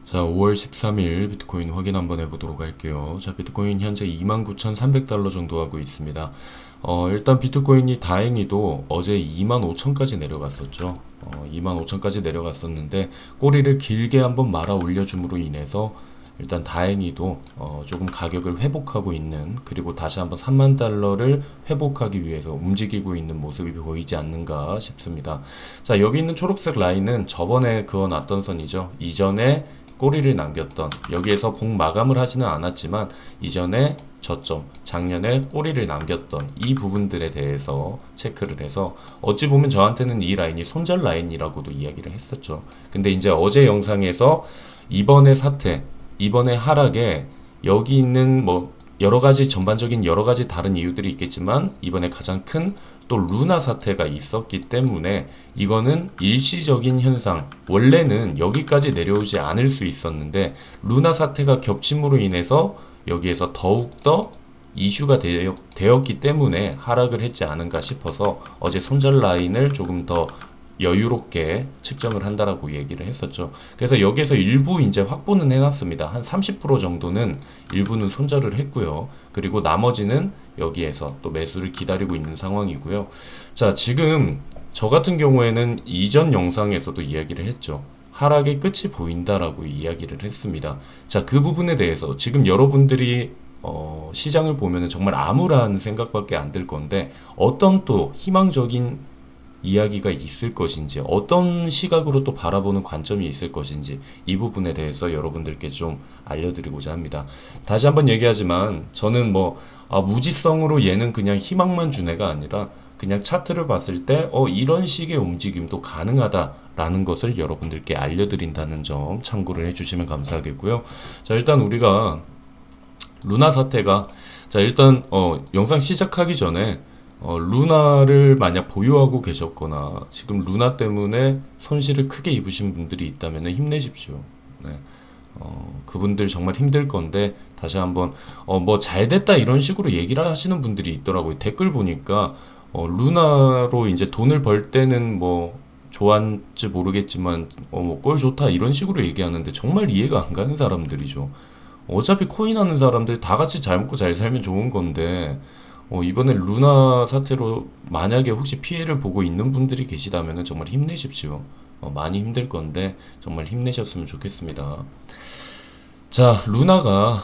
자, 5월 13일 비트코인 확인 한번 해보도록 할게요. 자, 비트코인 현재 29,300달러 정도 하고 있습니다. 일단 비트코인이 다행히도 어제 25,000까지 내려갔었죠. 25,000까지 내려갔었는데 꼬리를 길게 한번 말아 올려줌으로 인해서 일단 다행히도 조금 가격을 회복하고 있는, 그리고 다시 한번 3만 달러를 회복하기 위해서 움직이고 있는 모습이 보이지 않는가 싶습니다. 자, 여기 있는 초록색 라인은 저번에 그어놨던 선이죠. 이전에 꼬리를 남겼던, 여기에서 복 마감을 하지는 않았지만 이전에 저점, 작년에 꼬리를 남겼던 이 부분들에 대해서 체크를 해서 어찌 보면 저한테는 이 라인이 손절 라인이라고도 이야기를 했었죠. 근데 이제 어제 영상에서 이번의 사태, 이번에 하락에 여기 있는 뭐 여러 가지 전반적인 여러 가지 다른 이유들이 있겠지만 이번에 가장 큰 또 루나 사태가 있었기 때문에 이거는 일시적인 현상, 원래는 여기까지 내려오지 않을 수 있었는데 루나 사태가 겹침으로 인해서 여기에서 더욱더 이슈가 되었기 때문에 하락을 했지 않은가 싶어서 어제 손절 라인을 조금 더 여유롭게 측정을 한다라고 얘기를 했었죠. 그래서 여기에서 일부 이제 확보는 해놨습니다. 한 30% 정도는 일부는 손절을 했고요. 그리고 나머지는 여기에서 또 매수를 기다리고 있는 상황이고요. 자, 지금 저 같은 경우에는 이전 영상에서도 이야기를 했죠. 하락의 끝이 보인다라고 이야기를 했습니다. 자, 그 부분에 대해서 지금 여러분들이 시장을 보면은 정말 암울한 생각밖에 안 들 건데 어떤 또 희망적인 이야기가 있을 것인지, 어떤 시각으로 또 바라보는 관점이 있을 것인지, 이 부분에 대해서 여러분들께 좀 알려드리고자 합니다. 다시 한번 얘기하지만 저는 뭐 무지성으로 얘는 그냥 희망만 준 애가 아니라 그냥 차트를 봤을 때 이런 식의 움직임도 가능하다라는 것을 여러분들께 알려드린다는 점 참고를 해주시면 감사하겠고요. 자, 일단 우리가 루나 사태가, 자, 일단 영상 시작하기 전에 루나를 만약 보유하고 계셨거나 지금 루나 때문에 손실을 크게 입으신 분들이 있다면 힘내십시오. 네. 그분들 정말 힘들 건데 다시 한번 뭐 잘됐다 이런 식으로 얘기를 하시는 분들이 있더라고요. 댓글 보니까 루나로 이제 돈을 벌 때는 뭐 좋았지 모르겠지만 뭐꼴 좋다 이런 식으로 얘기하는데 정말 이해가 안 가는 사람들이죠. 어차피 코인 하는 사람들 다 같이 잘 먹고 잘 살면 좋은 건데 이번에 루나 사태로 만약에 혹시 피해를 보고 있는 분들이 계시다면 정말 힘내십시오. 많이 힘들 건데 정말 힘내셨으면 좋겠습니다. 자, 루나가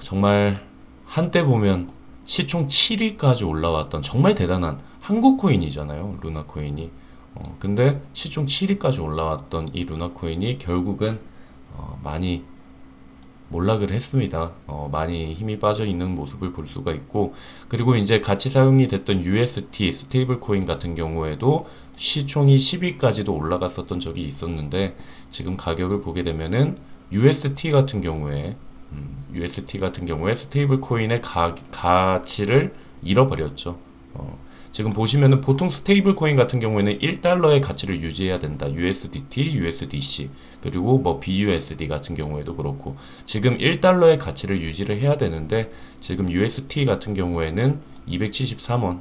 정말 한때 보면 시총 7위까지 올라왔던 정말 대단한 한국 코인이잖아요. 루나 코인이. 근데 시총 7위까지 올라왔던 이 루나 코인이 결국은 많이 몰락을 했습니다. 많이 힘이 빠져 있는 모습을 볼 수가 있고, 그리고 이제 같이 사용이 됐던 UST 스테이블 코인 같은 경우에도 시총이 10위까지도 올라갔었던 적이 있었는데, 지금 가격을 보게 되면은 UST 같은 경우에 스테이블 코인의 가치를 잃어버렸죠. 지금 보시면은 보통 스테이블 코인 같은 경우에는 1달러의 가치를 유지해야 된다. USDT, USDC, 그리고 뭐 BUSD 같은 경우에도 그렇고 지금 1달러의 가치를 유지를 해야 되는데 지금 UST 같은 경우에는 273원,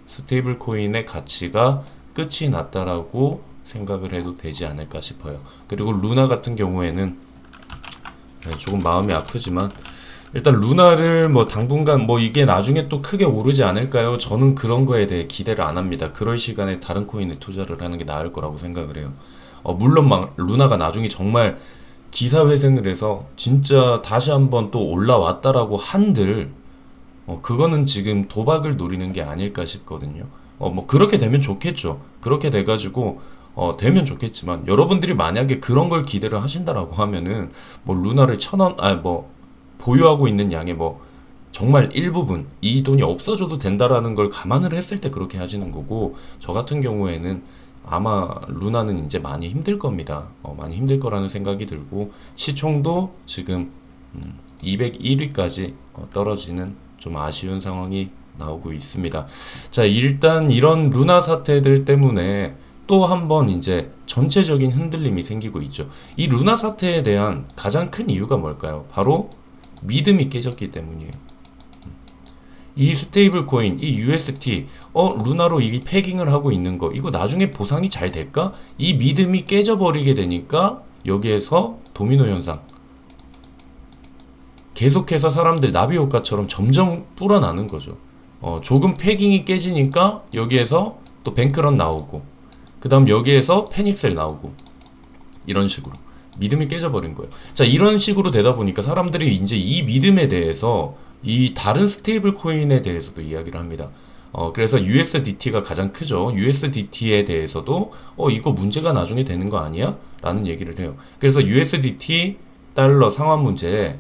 스테이블 코인의 가치가 끝이 났다라고 생각을 해도 되지 않을까 싶어요. 그리고 루나 같은 경우에는 조금 마음이 아프지만 일단 루나를 뭐 당분간 뭐 이게 나중에 또 크게 오르지 않을까요? 저는 그런 거에 대해 기대를 안 합니다. 그럴 시간에 다른 코인에 투자를 하는 게 나을 거라고 생각을 해요. 물론 막 루나가 나중에 정말 기사회생을 해서 진짜 다시 한번 또 올라왔다라고 한들 그거는 지금 도박을 노리는 게 아닐까 싶거든요. 뭐 그렇게 되면 좋겠죠. 그렇게 돼가지고 되면 좋겠지만 여러분들이 만약에 그런 걸 기대를 하신다라고 하면은 뭐 루나를 1,000원 뭐 보유하고 있는 양의 뭐 정말 일부분 이 돈이 없어져도 된다라는 걸 감안을 했을 때 그렇게 하시는 거고, 저 같은 경우에는 아마 루나는 이제 많이 힘들 겁니다. 많이 힘들 거라는 생각이 들고 시총도 지금 201위까지 떨어지는 좀 아쉬운 상황이 나오고 있습니다. 자, 일단 이런 루나 사태들 때문에 또 한 번 이제 전체적인 흔들림이 생기고 있죠. 이 루나 사태에 대한 가장 큰 이유가 뭘까요? 바로 믿음이 깨졌기 때문이에요. 이 스테이블 코인, 이 UST, 루나로 이 패깅을 하고 있는 거, 이거 나중에 보상이 잘 될까? 이 믿음이 깨져버리게 되니까 여기에서 도미노 현상. 계속해서 사람들 나비 효과처럼 점점 불어나는 거죠. 조금 패깅이 깨지니까 여기에서 또 뱅크런 나오고, 그 다음 여기에서 패닉셀 나오고, 이런 식으로 믿음이 깨져버린 거예요. 자, 이런 식으로 되다 보니까 사람들이 이제 이 믿음에 대해서 이 다른 스테이블 코인에 대해서도 이야기를 합니다. 그래서 USDT가 가장 크죠. USDT에 대해서도 이거 문제가 나중에 되는 거 아니야? 라는 얘기를 해요. 그래서 USDT 달러 상환 문제에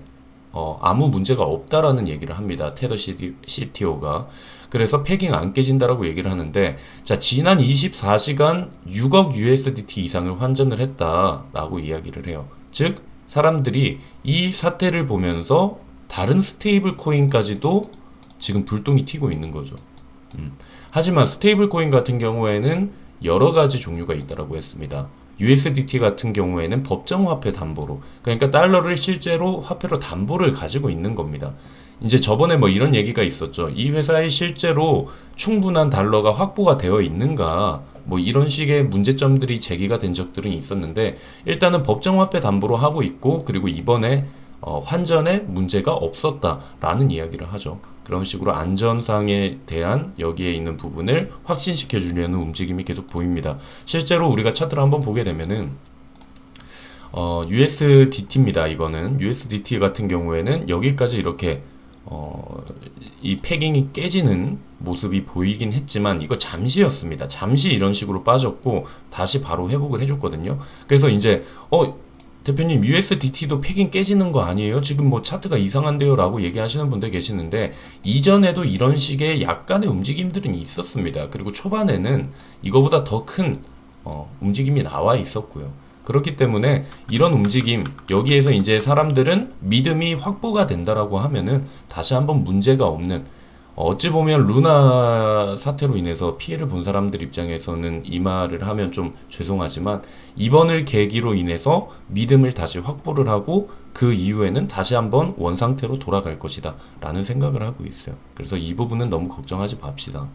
아무 문제가 없다라는 얘기를 합니다. 테더 CTO가. 그래서 패깅 안 깨진다라고 얘기를 하는데, 자, 지난 24시간 6억 USDT 이상을 환전을 했다라고 이야기를 해요. 즉, 사람들이 이 사태를 보면서 다른 스테이블 코인까지도 지금 불똥이 튀고 있는 거죠. 하지만 스테이블 코인 같은 경우에는 여러 가지 종류가 있다라고 했습니다. USDT 같은 경우에는 법정 화폐 담보로, 그러니까 달러를 실제로 화폐로 담보를 가지고 있는 겁니다. 이제 저번에 뭐 이런 얘기가 있었죠. 이 회사에 실제로 충분한 달러가 확보가 되어 있는가, 뭐 이런 식의 문제점들이 제기가 된 적들은 있었는데, 일단은 법정 화폐 담보로 하고 있고, 그리고 이번에 환전에 문제가 없었다라는 이야기를 하죠. 그런 식으로 안전상에 대한 여기에 있는 부분을 확신시켜 주려는 움직임이 계속 보입니다. 실제로 우리가 차트를 한번 보게 되면은 USDT입니다. 이거는 USDT 같은 경우에는 여기까지 이렇게 이 패깅이 깨지는 모습이 보이긴 했지만 이거 잠시였습니다. 잠시 이런 식으로 빠졌고 다시 바로 회복을 해줬거든요. 그래서 이제 대표님 USDT도 패깅 깨지는 거 아니에요? 지금 뭐 차트가 이상한데요? 라고 얘기하시는 분들 계시는데, 이전에도 이런 식의 약간의 움직임들은 있었습니다. 그리고 초반에는 이거보다 더 큰 움직임이 나와 있었고요. 그렇기 때문에 이런 움직임, 여기에서 이제 사람들은 믿음이 확보가 된다라고 하면은 다시 한번 문제가 없는, 어찌 보면 루나 사태로 인해서 피해를 본 사람들 입장에서는 이 말을 하면 좀 죄송하지만, 이번을 계기로 인해서 믿음을 다시 확보를 하고 그 이후에는 다시 한번 원상태로 돌아갈 것이다 라는 생각을 하고 있어요. 그래서 이 부분은 너무 걱정하지 맙시다.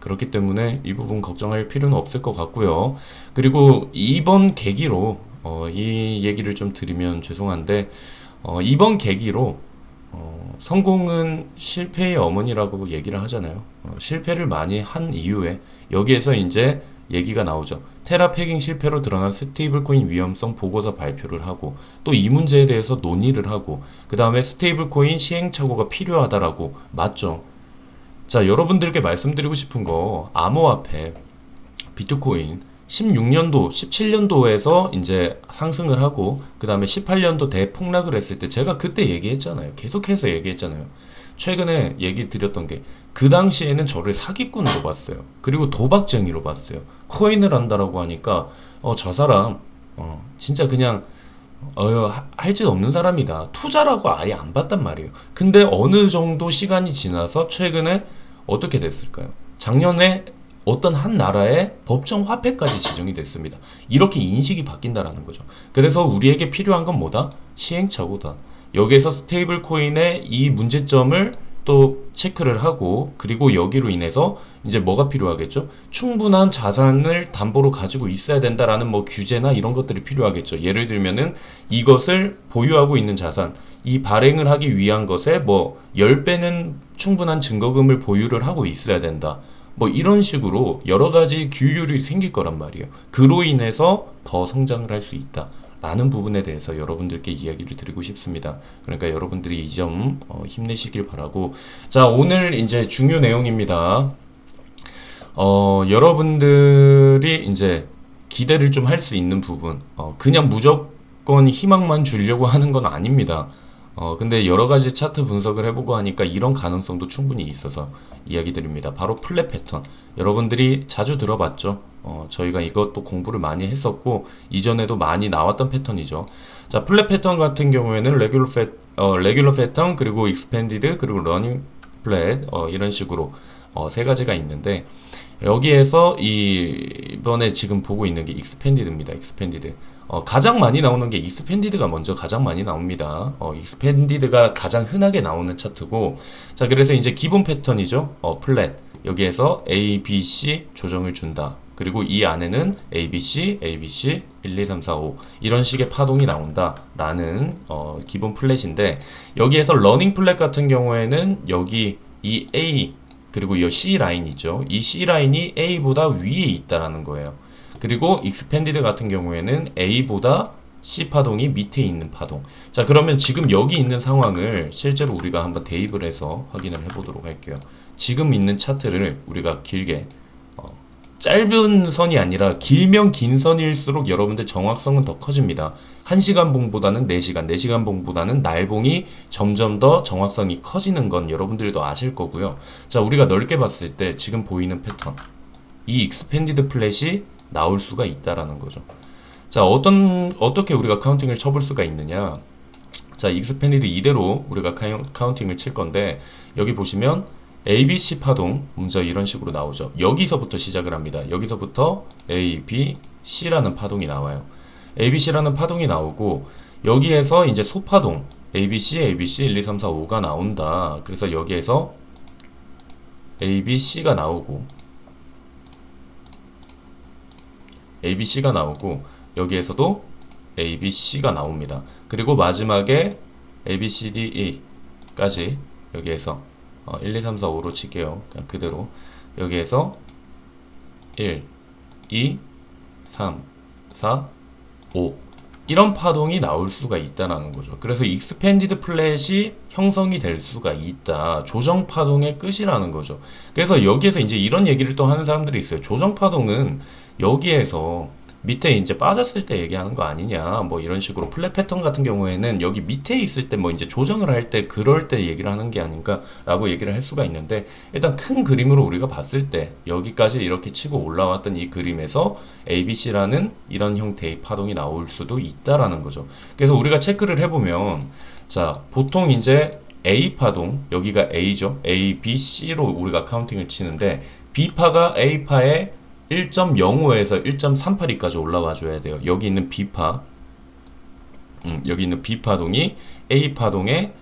그렇기 때문에 이 부분 걱정할 필요는 없을 것 같고요. 그리고 이번 계기로 이 얘기를 좀 드리면 죄송한데, 이번 계기로 성공은 실패의 어머니라고 얘기를 하잖아요. 실패를 많이 한 이후에 여기에서 이제 얘기가 나오죠. 테라 패깅 실패로 드러난 스테이블코인 위험성 보고서 발표를 하고, 또 이 문제에 대해서 논의를 하고, 그 다음에 스테이블코인 시행착오가 필요하다라고. 맞죠? 자, 여러분들께 말씀드리고 싶은 거, 암호화폐 비트코인 16년도, 17년도에서 이제 상승을 하고, 그 다음에 18년도 대폭락을 했을 때 제가 그때 얘기했잖아요. 계속해서 얘기했잖아요. 최근에 얘기 드렸던 게, 그 당시에는 저를 사기꾼으로 봤어요. 그리고 도박쟁이로 봤어요. 코인을 한다라고 하니까 저 사람 진짜 그냥 할 짓 없는 사람이다. 투자라고 아예 안 봤단 말이에요. 근데 어느 정도 시간이 지나서 최근에 어떻게 됐을까요? 작년에 어떤 한 나라의 법정 화폐까지 지정이 됐습니다. 이렇게 인식이 바뀐다라는 거죠. 그래서 우리에게 필요한 건 뭐다? 시행착오다. 여기에서 스테이블 코인의 이 문제점을 또 체크를 하고, 그리고 여기로 인해서 이제 뭐가 필요하겠죠? 충분한 자산을 담보로 가지고 있어야 된다라는 뭐 규제나 이런 것들이 필요하겠죠. 예를 들면은 이것을 보유하고 있는 자산, 이 발행을 하기 위한 것에 뭐 10배는 충분한 증거금을 보유를 하고 있어야 된다. 뭐 이런 식으로 여러 가지 규율이 생길 거란 말이에요. 그로 인해서 더 성장을 할 수 있다 라는 부분에 대해서 여러분들께 이야기를 드리고 싶습니다. 그러니까 여러분들이 이 점 힘내시길 바라고. 자, 오늘 이제 중요 내용입니다. 여러분들이 이제 기대를 좀 할 수 있는 부분, 그냥 무조건 희망만 주려고 하는 건 아닙니다. 근데 여러 가지 차트 분석을 해보고 하니까 이런 가능성도 충분히 있어서 이야기 드립니다. 바로 플랫 패턴. 여러분들이 자주 들어봤죠? 저희가 이것도 공부를 많이 했었고, 이전에도 많이 나왔던 패턴이죠. 자, 플랫 패턴 같은 경우에는 레귤러 패턴, 그리고 익스펜디드, 그리고 러닝 플랫, 이런 식으로 세 가지가 있는데, 여기에서 이번에 지금 보고 있는 게 익스펜디드입니다. 익스펜디드. 가장 많이 나오는 게 익스펜디드가 먼저 가장 많이 나옵니다. 익스펜디드가 가장 흔하게 나오는 차트고, 자, 그래서 이제 기본 패턴이죠. 플랫. 여기에서 A, B, C 조정을 준다. 그리고 이 안에는 ABC, ABC, 1, 2, 3, 4, 5 이런 식의 파동이 나온다라는 기본 플랫인데 여기에서 러닝 플랫 같은 경우에는 여기 이 A 그리고 이 C 라인 있죠. 이 C 라인이 A보다 위에 있다라는 거예요. 그리고 익스펜디드 같은 경우에는 A보다 C 파동이 밑에 있는 파동. 자, 그러면 지금 여기 있는 상황을 실제로 우리가 한번 대입을 해서 확인을 해보도록 할게요. 지금 있는 차트를 우리가 길게 짧은 선이 아니라 길면 긴 선일수록 여러분들 정확성은 더 커집니다. 1시간 봉보다는 4시간, 4시간 봉보다는 날봉이 점점 더 정확성이 커지는 건 여러분들도 아실 거고요. 자, 우리가 넓게 봤을 때 지금 보이는 패턴, 이 익스펜디드 플랫이 나올 수가 있다라는 거죠. 자, 어떻게 우리가 카운팅을 쳐볼 수가 있느냐. 자, 익스펜디드 이대로 우리가 카운팅을 칠 건데 여기 보시면 ABC 파동 먼저 이런 식으로 나오죠. 여기서부터 시작을 합니다. 여기서부터 A, B, C라는 파동이 나와요. A, B, C라는 파동이 나오고 여기에서 이제 소파동 A, B, C, A, B, C 1, 2, 3, 4, 5가 나온다. 그래서 여기에서 A, B, C가 나오고 A, B, C가 나오고 여기에서도 A, B, C가 나옵니다. 그리고 마지막에 A, B, C, D, E까지 여기에서 1, 2, 3, 4, 5로 칠게요. 그냥 그대로 여기에서 1, 2, 3, 4, 5 이런 파동이 나올 수가 있다는 거죠. 그래서 익스펜디드 플랫이 형성이 될 수가 있다. 조정 파동의 끝이라는 거죠. 그래서 여기에서 이제 이런 얘기를 또 하는 사람들이 있어요. 조정 파동은 여기에서 밑에 이제 빠졌을 때 얘기하는 거 아니냐, 뭐 이런 식으로 플랫 패턴 같은 경우에는 여기 밑에 있을 때 뭐 이제 조정을 할 때 그럴 때 얘기를 하는 게 아닌가라고 얘기를 할 수가 있는데 일단 큰 그림으로 우리가 봤을 때 여기까지 이렇게 치고 올라왔던 이 그림에서 ABC라는 이런 형태의 파동이 나올 수도 있다라는 거죠. 그래서 우리가 체크를 해보면 자, 보통 이제 A 파동, 여기가 A죠. A, B, C로 우리가 카운팅을 치는데 B파가 A파의 1.05에서 1.38까지 올라와 줘야 돼요. 여기 있는 B파, 여기 있는 B파동이 A파동의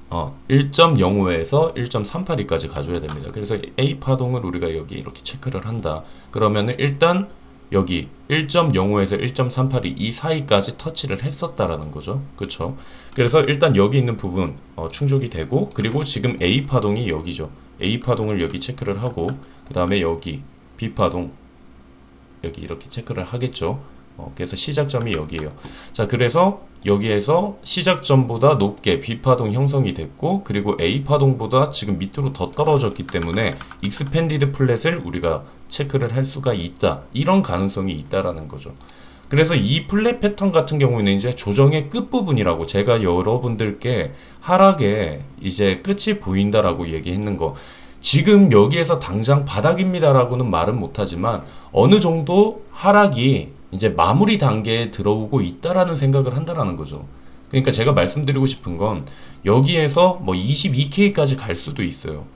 1.05에서 1.38까지 가줘야 됩니다. 그래서 A파동을 우리가 여기 이렇게 체크를 한다. 그러면은 일단 여기 1.05에서 1.38이 이 사이까지 터치를 했었다라는 거죠. 그쵸? 그래서 일단 여기 있는 부분 충족이 되고 그리고 지금 A파동이 여기죠. A파동을 여기 체크를 하고 그 다음에 여기 B파동 여기 이렇게 체크를 하겠죠. 그래서 시작점이 여기에요. 자, 그래서 여기에서 시작점보다 높게 B파동 형성이 됐고 그리고 A파동보다 지금 밑으로 더 떨어졌기 때문에 익스펜디드 플랫을 우리가 체크를 할 수가 있다. 이런 가능성이 있다라는 거죠. 그래서 이 플랫 패턴 같은 경우에는 이제 조정의 끝부분이라고 제가 여러분들께 하락의 이제 끝이 보인다라고 얘기했는 거 지금 여기에서 당장 바닥입니다라고는 말은 못하지만 어느 정도 하락이 이제 마무리 단계에 들어오고 있다라는 생각을 한다라는 거죠. 그러니까 제가 말씀드리고 싶은 건 여기에서 뭐 22K까지 갈 수도 있어요.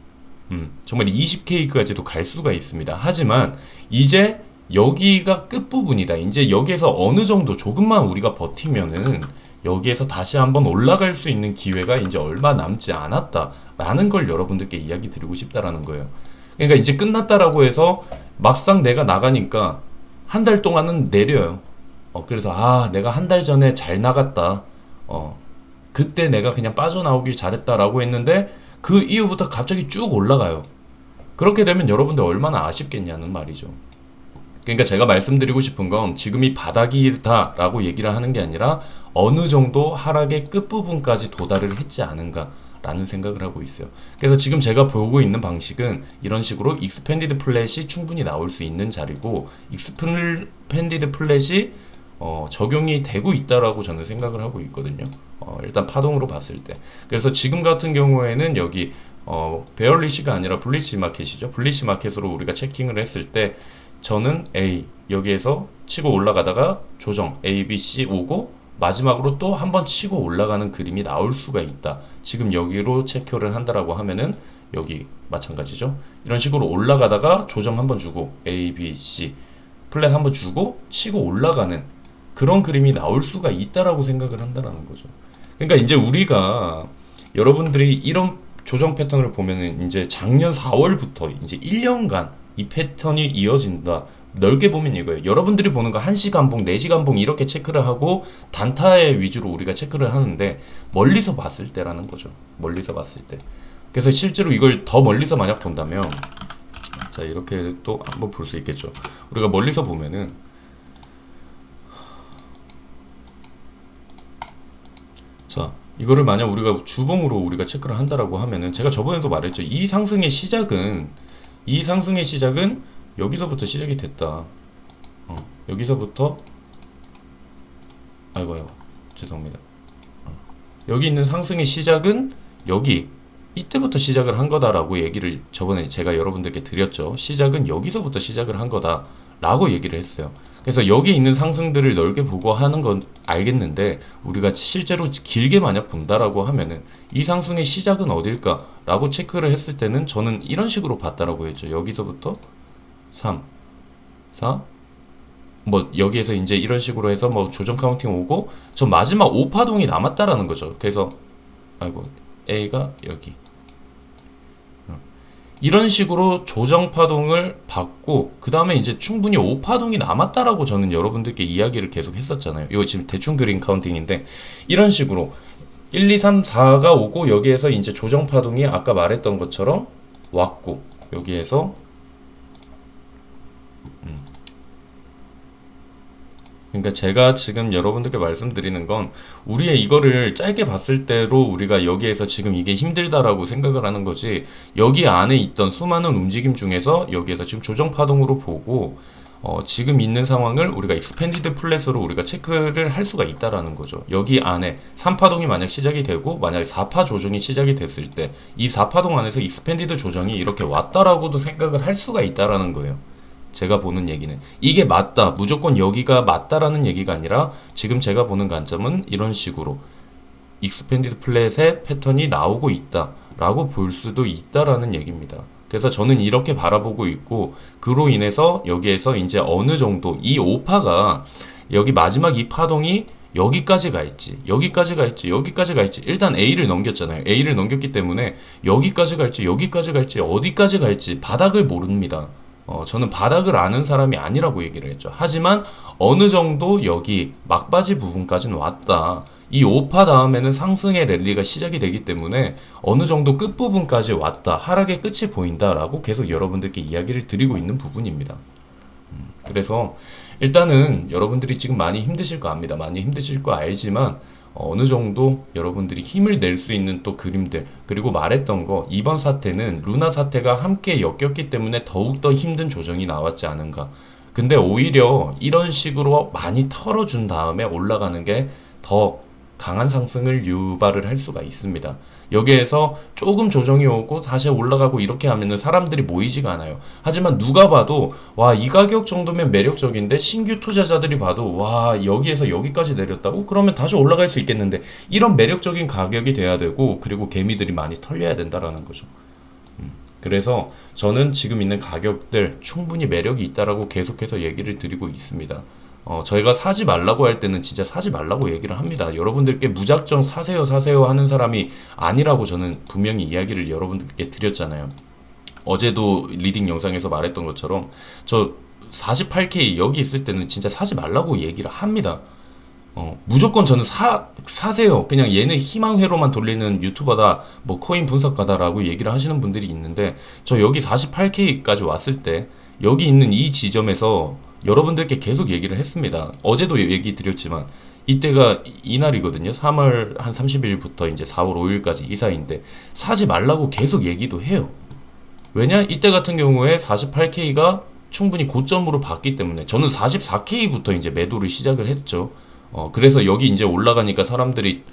정말 20K까지도 갈 수가 있습니다. 하지만 이제 여기가 끝부분이다. 이제 여기에서 어느 정도 조금만 우리가 버티면은 여기에서 다시 한번 올라갈 수 있는 기회가 이제 얼마 남지 않았다라는 걸 여러분들께 이야기 드리고 싶다라는 거예요. 그러니까 이제 끝났다라고 해서 막상 내가 나가니까 한 달 동안은 내려요. 그래서 내가 한 달 전에 잘 나갔다. 그때 내가 그냥 빠져나오길 잘했다라고 했는데 그 이후부터 갑자기 쭉 올라가요. 그렇게 되면 여러분들 얼마나 아쉽겠냐는 말이죠. 그러니까 제가 말씀드리고 싶은 건 지금이 바닥이다 라고 얘기를 하는 게 아니라 어느 정도 하락의 끝부분까지 도달을 했지 않은가 라는 생각을 하고 있어요. 그래서 지금 제가 보고 있는 방식은 이런 식으로 익스펜디드 플랫이 충분히 나올 수 있는 자리고 익스펜디드 플랫이 적용이 되고 있다라고 저는 생각을 하고 있거든요. 일단 파동으로 봤을 때. 그래서 지금 같은 경우에는 여기 베어리시가 아니라 블리시 마켓이죠. 블리시 마켓으로 우리가 체킹을 했을 때 저는 A 여기에서 치고 올라가다가 조정 A, B, C 오고 마지막으로 또 한번 치고 올라가는 그림이 나올 수가 있다. 지금 여기로 체크를 한다라고 하면은 여기 마찬가지죠. 이런 식으로 올라가다가 조정 한번 주고 A, B, C 플랫 한번 주고 치고 올라가는 그런 그림이 나올 수가 있다라고 생각을 한다라는 거죠. 그러니까 이제 우리가 여러분들이 이런 조정 패턴을 보면은 이제 작년 4월부터 이제 1년간 이 패턴이 이어진다. 넓게 보면 이거예요. 여러분들이 보는 거 1시간 봉, 4시간 봉 이렇게 체크를 하고 단타에 위주로 우리가 체크를 하는데 멀리서 봤을 때라는 거죠. 멀리서 봤을 때. 그래서 실제로 이걸 더 멀리서 만약 본다면 자 이렇게 또 한번 볼 수 있겠죠. 우리가 멀리서 보면은 자 이거를 만약 우리가 주봉으로 우리가 체크를 한다라고 하면은 제가 저번에도 말했죠. 이 상승의 시작은 여기서부터 시작이 됐다. 여기서부터 아이고 죄송합니다. 여기 있는 상승의 시작은 여기 이때부터 시작을 한 거다라고 얘기를 저번에 제가 여러분들께 드렸죠. 시작은 여기서부터 시작을 한 거다라고 얘기를 했어요. 그래서 여기 있는 상승들을 넓게 보고 하는 건 알겠는데 우리가 실제로 길게 만약 본다라고 하면은 이 상승의 시작은 어딜까라고 체크를 했을 때는 저는 이런 식으로 봤다라고 했죠. 여기서부터 3, 4, 뭐 여기에서 이제 이런 식으로 해서 뭐 조정 카운팅 오고 저 마지막 5파동이 남았다라는 거죠. 그래서 아이고 A가 여기 이런 식으로 조정 파동을 받고 그 다음에 이제 충분히 5파동이 남았다라고 저는 여러분들께 이야기를 계속 했었잖아요. 이거 지금 대충 그린 카운팅인데 이런 식으로 1, 2, 3, 4가 오고 여기에서 이제 조정 파동이 아까 말했던 것처럼 왔고 여기에서 그러니까 제가 지금 여러분들께 말씀드리는 건 우리의 이거를 짧게 봤을 때로 우리가 여기에서 지금 이게 힘들다라고 생각을 하는 거지 여기 안에 있던 수많은 움직임 중에서 여기에서 지금 조정 파동으로 보고 지금 있는 상황을 우리가 익스펜디드 플랫으로 우리가 체크를 할 수가 있다라는 거죠. 여기 안에 3파동이 만약 시작이 되고 만약에 4파 조정이 시작이 됐을 때 이 4파동 안에서 익스펜디드 조정이 이렇게 왔다라고도 생각을 할 수가 있다라는 거예요. 제가 보는 얘기는 이게 맞다 무조건 여기가 맞다라는 얘기가 아니라 지금 제가 보는 관점은 이런 식으로 익스펜디드 플랫의 패턴이 나오고 있다 라고 볼 수도 있다라는 얘기입니다. 그래서 저는 이렇게 바라보고 있고 그로 인해서 여기에서 이제 어느 정도 이 5파가 여기 마지막 이 파동이 여기까지 갈지 여기까지 갈지 일단 A를 넘겼잖아요. A를 넘겼기 때문에 여기까지 갈지 어디까지 갈지 바닥을 모릅니다. 저는 바닥을 아는 사람이 아니라고 얘기를 했죠. 하지만 어느 정도 여기 막바지 부분까지는 왔다. 이 5파 다음에는 상승의 랠리가 시작이 되기 때문에 어느 정도 끝부분까지 왔다. 하락의 끝이 보인다라고 계속 여러분들께 이야기를 드리고 있는 부분입니다. 그래서 일단은 여러분들이 지금 많이 힘드실 거 압니다. 많이 힘드실 거 알지만 어느 정도 여러분들이 힘을 낼 수 있는 또 그림들 그리고 말했던 거 이번 사태는 루나 사태가 함께 엮였기 때문에 더욱더 힘든 조정이 나왔지 않은가. 근데 오히려 이런 식으로 많이 털어준 다음에 올라가는 게 더 강한 상승을 유발을 할 수가 있습니다. 여기에서 조금 조정이 오고 다시 올라가고 이렇게 하면은 사람들이 모이지가 않아요. 하지만 누가 봐도 와, 이 가격 정도면 매력적인데 신규 투자자들이 봐도 와, 여기에서 여기까지 내렸다고? 그러면 다시 올라갈 수 있겠는데 이런 매력적인 가격이 돼야 되고 그리고 개미들이 많이 털려야 된다라는 거죠. 그래서 저는 지금 있는 가격들 충분히 매력이 있다라고 계속해서 얘기를 드리고 있습니다. 저희가 사지 말라고 할 때는 진짜 사지 말라고 얘기를 합니다. 여러분들께 무작정 사세요 하는 사람이 아니라고 저는 분명히 이야기를 여러분들께 드렸잖아요. 어제도 리딩 영상에서 말했던 것처럼 저 48K 여기 있을 때는 진짜 사지 말라고 얘기를 합니다. 무조건 저는 사세요. 그냥 얘는 희망회로만 돌리는 유튜버다, 뭐 코인 분석가다라고 얘기를 하시는 분들이 있는데 저 여기 48K까지 왔을 때 여기 있는 이 지점에서 여러분들께 계속 얘기를 했습니다. 어제도 얘기 드렸지만 이때가 이날이거든요. 3월 한 30일부터 이제 4월 5일까지 이 사이인데 사지 말라고 계속 얘기도 해요. 왜냐? 이때 같은 경우에 48K가 충분히 고점으로 봤기 때문에 저는 44K부터 이제 매도를 시작을 했죠. 그래서 여기 이제 올라가니까 사람들이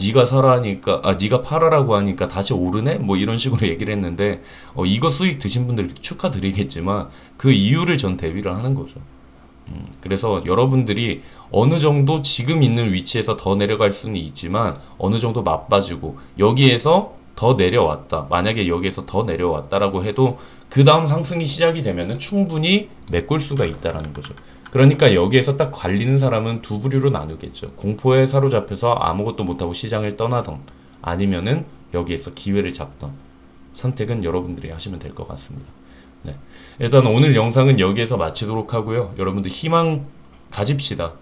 네가 사라니까 네가 팔아라고 하니까 다시 오르네? 뭐 이런 식으로 얘기를 했는데 이거 수익 드신 분들 축하드리겠지만 그 이유를 전 대비를 하는 거죠. 그래서 여러분들이 어느 정도 지금 있는 위치에서 더 내려갈 수는 있지만 어느 정도 맞빠지고 여기에서 더 내려왔다. 만약에 여기에서 더 내려왔다라고 해도 그 다음 상승이 시작이 되면은 충분히 메꿀 수가 있다라는 거죠. 그러니까 여기에서 딱 관리는 사람은 두 부류로 나누겠죠. 공포에 사로잡혀서 아무것도 못하고 시장을 떠나던 아니면은 여기에서 기회를 잡던 선택은 여러분들이 하시면 될 것 같습니다. 네. 일단 오늘 영상은 여기에서 마치도록 하고요. 여러분들 희망 가집시다.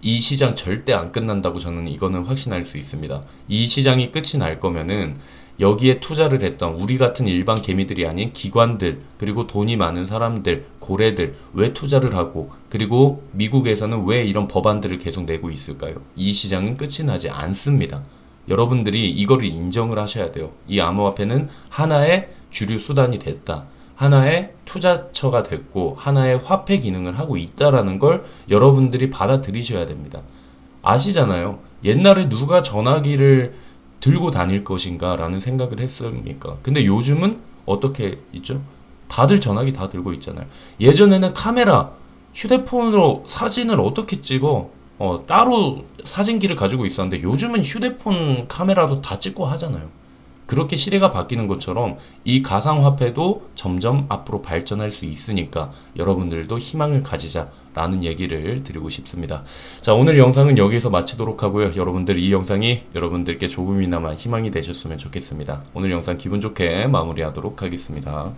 이 시장 절대 안 끝난다고 저는 이거는 확신할 수 있습니다. 이 시장이 끝이 날 거면은 여기에 투자를 했던 우리 같은 일반 개미들이 아닌 기관들, 그리고 돈이 많은 사람들, 고래들 왜 투자를 하고, 그리고 미국에서는 왜 이런 법안들을 계속 내고 있을까요? 이 시장은 끝이 나지 않습니다. 여러분들이 이거를 인정을 하셔야 돼요. 이 암호화폐는 하나의 주류 수단이 됐다. 하나의 투자처가 됐고 하나의 화폐 기능을 하고 있다라는 걸 여러분들이 받아들이셔야 됩니다. 아시잖아요. 옛날에 누가 전화기를 들고 다닐 것인가 라는 생각을 했습니까? 근데 요즘은 어떻게 있죠? 다들 전화기 다 들고 있잖아요. 예전에는 카메라, 휴대폰으로 사진을 어떻게 찍어? 따로 사진기를 가지고 있었는데 요즘은 휴대폰 카메라도 다 찍고 하잖아요. 그렇게 시대가 바뀌는 것처럼 이 가상화폐도 점점 앞으로 발전할 수 있으니까 여러분들도 희망을 가지자라는 얘기를 드리고 싶습니다. 자, 오늘 영상은 여기서 마치도록 하고요. 여러분들 이 영상이 여러분들께 조금이나마 희망이 되셨으면 좋겠습니다. 오늘 영상 기분 좋게 마무리하도록 하겠습니다.